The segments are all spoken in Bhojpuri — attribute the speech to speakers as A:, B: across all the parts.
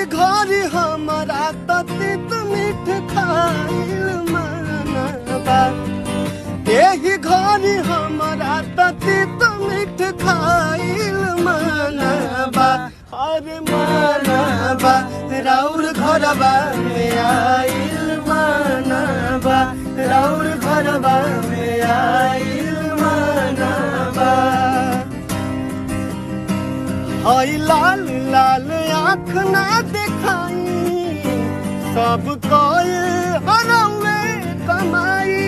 A: घर हमारा ततीत मीठ खाइल मानबा, यही घर हमारा ततीत मीठ खाइल मानबा। अरे मानबा राउर घरबा में आइल मानबा, राउर घरबा में आइल मानबा। हई लाल लाल आँख ना दिखाई, सब कोई हरवे कमाई।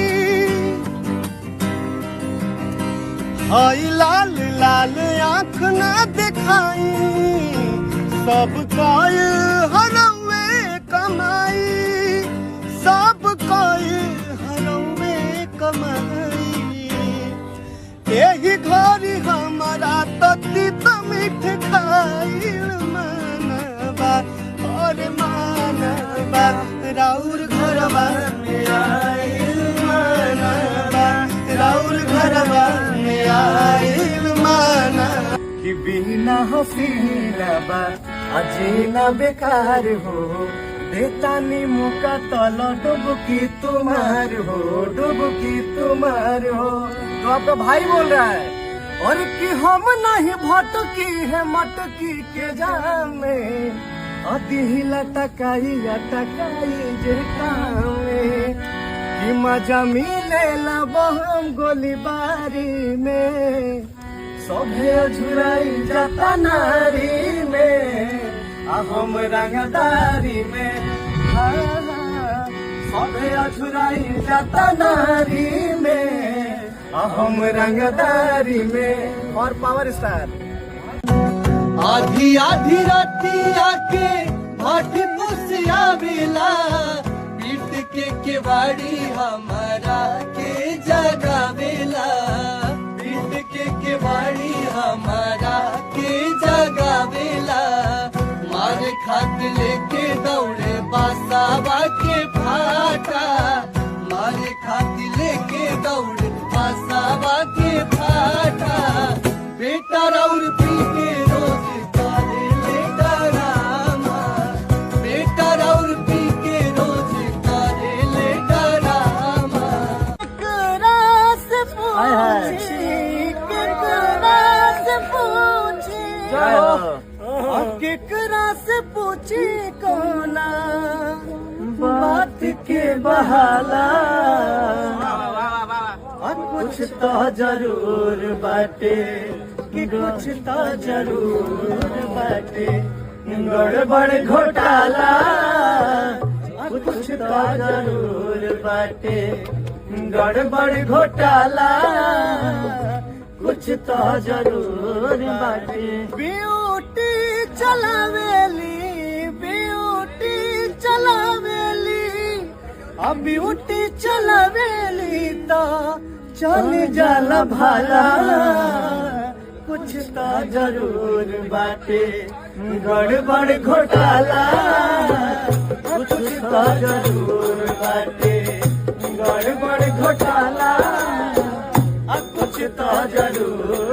A: हई लाल लाल आँख ना दिखाई, सब कोई हरवे कमाई, सब कोई हरवे कमाई। यही घर हमारा ततीत मीठ खाइल मानबा, और मानबा राउर घरबा में आइल मानबा, राउर घरबा में आइल मानबा। कि बिना हसीनबा अजीना बेकार हो, बेतानी मुका तल डुबकी तुम्हार हो, डुबकी तुम्हार हो। तो आपका भाई बोल रहा है और कि हम नहीं भटकी है मटकी के जाम में, अधी लटकाई अटकाई जे काम में। कि मजा मिलेला बहम गोलीबारी में, सभे झुराई जाता नारी में, हम रंगदारी में। सभे झुराई जाता नारी में, हम रंगदारी में। और पावर स्टार
B: आधी आधी रातिया के भाटी पुसिया बेला, पीट के केवाड़ी हमारा के जगावेला, पीट के केवाड़ी हमारा के जगावेला। मारे खात लेके दौड़े बासावा के फाटा, मारे खात लेके दौड़े बासावा के फाटा। बेटा राउर पी के रोज करे ले डरामा, बेटा राउर पी के रोज करे ले डरामा।
A: केकरा से पूछी, केकरा से पूछी कोना बात के बहाला। कुछ तो जरूर बाटे, कि कुछ तो जरूर बाटे, गड़बड़ घोटाला। कुछ तो जरूर बाटे, गड़बड़ घोटाला, कुछ तो जरूर बाटे। ब्यूटी चलावेली, ब्यूटी चलावेली, अब ब्यूटी चलावेली तो चल जाला भाला। कुछ तो जरूर बाटे, गड़बड़ घोटाला। कुछ तो जरूर बाटे, गड़बड़ घोटाला। कुछ तो जरूर